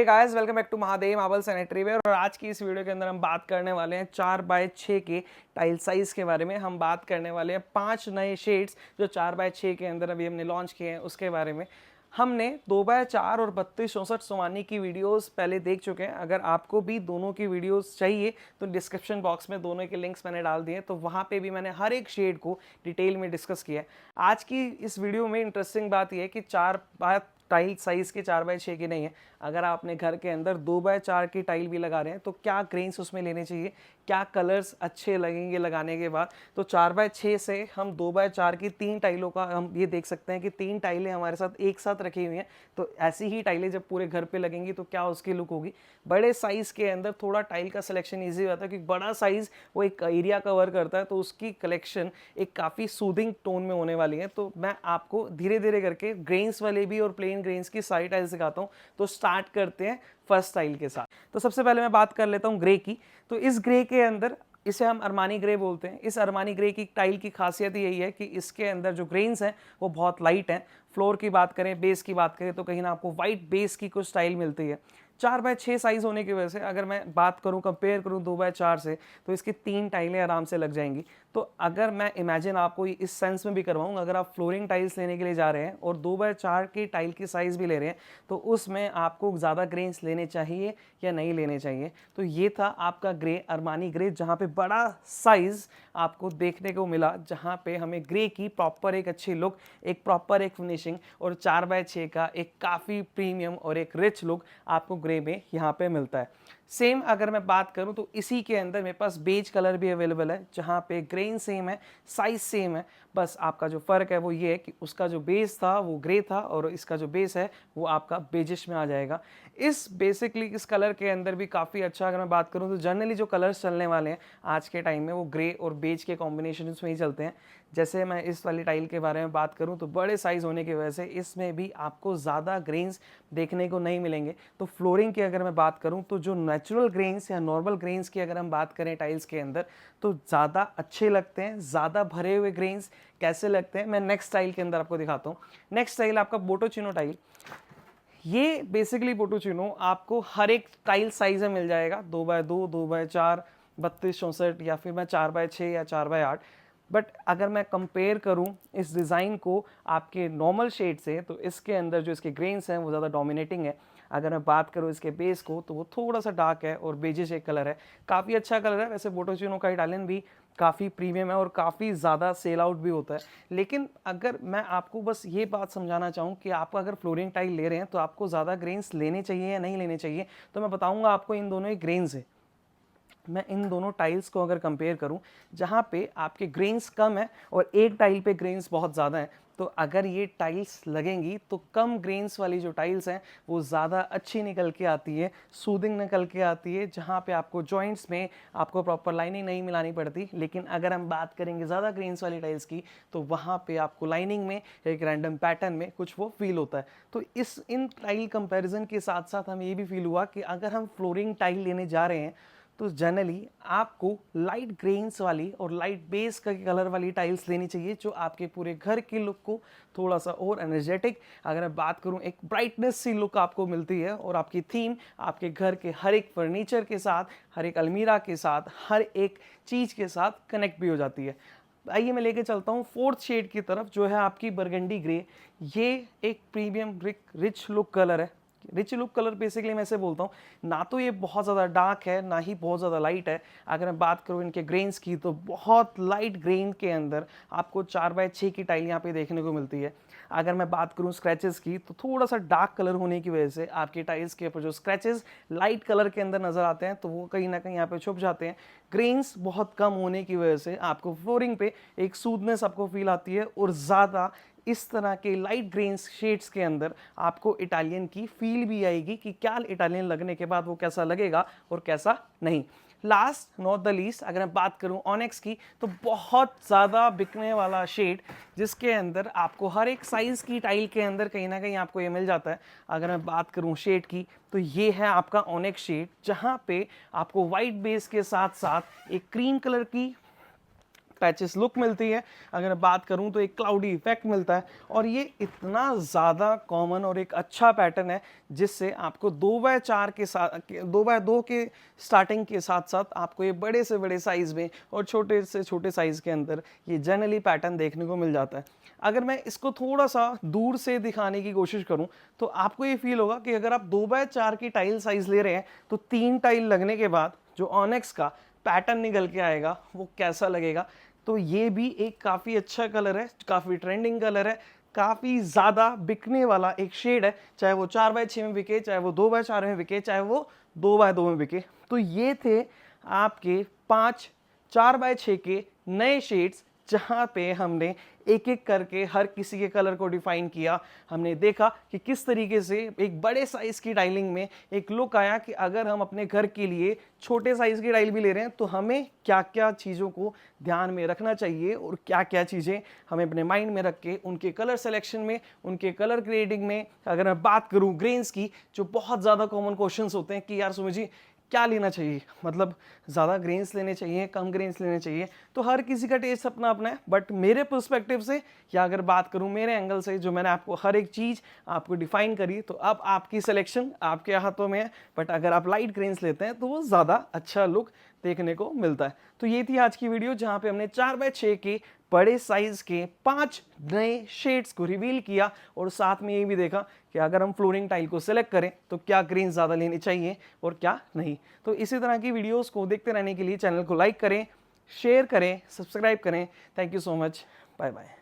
Guys welcome back to Mahadev marble sanitary ware. और आज की इस वीडियो के अंदर हम बात करने वाले हैं 4x6 के टाइल साइज के बारे में। हम बात करने वाले हैं 5 नए शेड्स जो 4x6 के अंदर अभी हमने लॉन्च किए हैं उसके बारे में। हमने 2x4 और 3264 सोमानी की वीडियोस पहले देख चुके हैं। अगर आपको भी दोनों की वीडियोस चाहिए तो डिस्क्रिप्शन बॉक्स में दोनों के लिंक्स मैंने डाल दिए, तो वहाँ पे भी मैंने हर एक शेड को डिटेल में डिस्कस किया है। आज की इस वीडियो में इंटरेस्टिंग बात यह है कि 4 टाइल साइज के 4x6 की नहीं है। अगर आप अपने घर के अंदर 2x4 की टाइल भी लगा रहे हैं तो क्या ग्रेन्स उसमें लेने चाहिए, क्या कलर्स अच्छे लगेंगे लगाने के बाद। तो 4x6 से हम 2x4 की 3 टाइलों का हम ये देख सकते हैं कि 3 टाइलें हमारे साथ एक साथ रखी हुई हैं। तो ऐसी ही टाइलें जब पूरे घर पे लगेंगी तो क्या उसकी लुक होगी। बड़े साइज के अंदर थोड़ा टाइल का सिलेक्शन ईजी होता है क्योंकि बड़ा साइज वो एक एरिया कवर करता है, तो उसकी कलेक्शन एक काफ़ी सूदिंग टोन में होने वाली है। तो मैं आपको धीरे धीरे करके ग्रेन्स वाले भी और प्लेन ग्रेन्स की सारी टाइल्स दिखाता हूँ। तो स्टार्ट करते हैं फर्स्ट टाइल के साथ। तो सबसे पहले मैं बात कर लेता हूँ ग्रे की। तो इस ग्रे के अंदर इसे हम अरमानी ग्रे बोलते हैं। इस अरमानी ग्रे की टाइल की खासियत यही है कि इसके अंदर जो ग्रेन्स हैं वो बहुत लाइट हैं। फ्लोर की बात करें, बेस की बात करें तो कहीं ना आपको वाइट बेस की कुछ स्टाइल मिलती है। 4x6 साइज होने की वजह से अगर मैं बात करूं कंपेयर करूं 2x4 से तो इसकी 3 टाइलें आराम से लग जाएंगी। तो अगर मैं इमेजिन आपको इस सेंस में भी करवाऊं, अगर आप फ्लोरिंग टाइल्स लेने के लिए जा रहे हैं और 2x4 की टाइल की साइज़ भी ले रहे हैं तो उसमें आपको ज़्यादा ग्रेन्स लेने चाहिए या नहीं लेने चाहिए। तो ये था आपका ग्रे, अरमानी ग्रे, जहाँ पे बड़ा साइज़ आपको देखने को मिला, जहाँ पे हमें ग्रे की प्रॉपर एक अच्छी लुक, एक प्रॉपर एक फिनिशिंग और 4x6 का एक काफ़ी प्रीमियम और एक रिच लुक आपको ग्रे में यहाँ पे मिलता है। सेम अगर मैं बात करूं तो इसी के अंदर मेरे पास बेज कलर भी अवेलेबल है, जहाँ पे ग्रेन सेम है, साइज सेम है। बस आपका जो फ़र्क है वो ये है कि उसका जो बेस था वो ग्रे था और इसका जो बेस है वो आपका बेजिश में आ जाएगा। बेसिकली इस कलर के अंदर भी काफ़ी अच्छा अगर मैं बात करूं तो जनरली जो कलर्स चलने वाले हैं आज के टाइम में वो ग्रे और बेज के कॉम्बिनेशन में ही चलते हैं। जैसे मैं इस वाली टाइल के बारे में बात करूं तो बड़े साइज़ होने की वजह से इसमें भी आपको ज़्यादा ग्रेन्स देखने को नहीं मिलेंगे। तो फ्लोरिंग की अगर मैं बात करूं तो जो नेचुरल ग्रेन्स या नॉर्मल ग्रेन्स की अगर हम बात करें टाइल्स के अंदर तो ज़्यादा अच्छे लगते हैं। ज़्यादा भरे हुए ग्रेन्स कैसे लगते हैं मैं नेक्स्ट टाइल के अंदर आपको दिखाता हूँ। नेक्स्ट टाइल आपका बोटोचिनो टाइल। ये बेसिकली बोटोचिनो आपको हर एक टाइल साइज में मिल जाएगा, 2x2, 2x4, 3264 या फिर मैं 4x6 या 4x8। बट अगर मैं कंपेयर करूं इस डिज़ाइन को आपके नॉर्मल शेड से तो इसके अंदर जो इसके ग्रेन्स हैं वो ज़्यादा डोमिनेटिंग है। अगर मैं बात करूं इसके बेस को तो वो थोड़ा सा डार्क है और बेजिश एक कलर है, काफ़ी अच्छा कलर है। वैसे बोटोचिनो का इटालियन भी काफ़ी प्रीमियम है और काफ़ी ज़्यादा सेल आउट भी होता है। लेकिन अगर मैं आपको बस ये बात समझाना चाहूँ कि आप अगर फ्लोरिंग टाइल ले रहे हैं तो आपको ज़्यादा ग्रेन्स लेने चाहिए या नहीं लेने चाहिए, तो मैं बताऊँगा आपको इन दोनों ही ग्रेन्स है। मैं इन दोनों टाइल्स को अगर कंपेयर करूं जहां पे आपके ग्रेन्स कम है और एक टाइल पे ग्रेन्स बहुत ज़्यादा हैं, तो अगर ये टाइल्स लगेंगी तो कम ग्रेन्स वाली जो टाइल्स हैं वो ज़्यादा अच्छी निकल के आती है, सूदिंग निकल के आती है, जहाँ पे आपको जॉइंट्स में आपको प्रॉपर लाइनिंग नहीं मिलानी पड़ती। लेकिन अगर हम बात करेंगे ज़्यादा ग्रेन्स वाली टाइल्स की तो वहाँ पे आपको लाइनिंग में एक रैंडम पैटर्न में कुछ वो फील होता है। तो इन टाइल कंपेरिजन के साथ साथ हमें ये भी फील हुआ कि अगर हम फ्लोरिंग टाइल लेने जा रहे हैं तो जनरली आपको लाइट ग्रेन्स वाली और लाइट बेस का कलर वाली टाइल्स लेनी चाहिए जो आपके पूरे घर की लुक को थोड़ा सा और एनर्जेटिक, अगर मैं बात करूं एक ब्राइटनेस सी लुक आपको मिलती है और आपकी थीम आपके घर के हर एक फर्नीचर के साथ, हर एक अलमीरा के साथ, हर एक चीज़ के साथ कनेक्ट भी हो जाती है। आइए मैं लेके चलता हूँ फोर्थ शेड की तरफ जो है आपकी बरगंडी ग्रे। ये एक प्रीमियम रिच लुक कलर है। रिच लुक कलर बेसिकली मैं ऐसे बोलता हूँ, ना तो ये बहुत ज़्यादा डार्क है ना ही बहुत ज़्यादा लाइट है। अगर मैं बात करूँ इनके ग्रेन्स की तो बहुत लाइट ग्रेन के अंदर आपको 4x6 की टाइल यहाँ पे देखने को मिलती है। अगर मैं बात करूँ स्क्रैचेस की तो थोड़ा सा डार्क कलर होने की वजह से आपकी टाइल्स के ऊपर जो स्क्रैचेस लाइट कलर के अंदर नज़र आते हैं तो वो कहीं ना कहीं यहाँ पे छुप जाते हैं। ग्रेन्स बहुत कम होने की वजह से आपको फ्लोरिंग पे एक सूदनेस आपको फील आती है और ज़्यादा इस तरह के लाइट ग्रेन्स शेड्स के अंदर आपको इटालियन की फील भी आएगी कि क्या इटालियन लगने के बाद वो कैसा लगेगा और कैसा नहीं। लास्ट नॉट द लीस्ट अगर मैं बात करूं ऑनेक्स की तो बहुत ज़्यादा बिकने वाला शेड जिसके अंदर आपको हर एक साइज़ की टाइल के अंदर कहीं ना कहीं आपको ये मिल जाता है। अगर मैं बात करूं शेड की तो ये है आपका ऑनेक्स शेड, जहां पे आपको वाइट बेस के साथ साथ एक क्रीम कलर की पैचेस लुक मिलती है। अगर बात करूं तो एक क्लाउडी इफेक्ट मिलता है और ये इतना ज़्यादा कॉमन और एक अच्छा पैटर्न है जिससे आपको 2x4 के साथ 2x2 के स्टार्टिंग के साथ साथ आपको ये बड़े से बड़े साइज़ में और छोटे से छोटे साइज़ के अंदर ये जनरली पैटर्न देखने को मिल जाता है। अगर मैं इसको थोड़ा सा दूर से दिखाने की कोशिश करूं तो आपको ये फील होगा कि अगर आप 2x4 की टाइल साइज़ ले रहे हैं तो 3 टाइल लगने के बाद जो ऑनेक्स का पैटर्न निकल के आएगा वो कैसा लगेगा। तो ये भी एक काफ़ी अच्छा कलर है, काफ़ी ट्रेंडिंग कलर है, काफ़ी ज़्यादा बिकने वाला एक शेड है, चाहे वो 4x6 में बिके, चाहे वो 2x4 में बिके, चाहे वो 2x2 में बिके। तो ये थे आपके 5 4x6 के नए शेड्स जहाँ पे हमने एक एक करके हर किसी के कलर को डिफाइन किया। हमने देखा कि किस तरीके से एक बड़े साइज़ की टाइलिंग में एक लुक आया कि अगर हम अपने घर के लिए छोटे साइज़ की टाइल भी ले रहे हैं तो हमें क्या क्या चीज़ों को ध्यान में रखना चाहिए और क्या क्या चीज़ें हमें अपने माइंड में रख के उनके कलर सिलेक्शन में, उनके कलर ग्रेडिंग में। अगर मैं बात करूँ ग्रेन्स की, जो बहुत ज़्यादा कॉमन क्वेश्चंस होते हैं कि यार सुमित जी क्या लेना चाहिए, मतलब ज़्यादा ग्रेन्स लेने चाहिए, कम ग्रेन्स लेने चाहिए, तो हर किसी का टेस्ट अपना अपना है। बट मेरे पर्सपेक्टिव से या अगर बात करूं मेरे एंगल से, जो मैंने आपको हर एक चीज़ आपको डिफाइन करी, तो अब आपकी सिलेक्शन आपके हाथों में है। बट अगर आप लाइट ग्रेन्स लेते हैं तो वो ज़्यादा अच्छा लुक देखने को मिलता है। तो ये थी आज की वीडियो जहाँ पे हमने 4x6 के बड़े साइज के 5 नए शेड्स को रिवील किया और साथ में ये भी देखा कि अगर हम फ्लोरिंग टाइल को सिलेक्ट करें तो क्या ग्रेन ज़्यादा लेनी चाहिए और क्या नहीं। तो इसी तरह की वीडियोस को देखते रहने के लिए चैनल को लाइक करें, शेयर करें, सब्सक्राइब करें। Thank you so much, bye bye.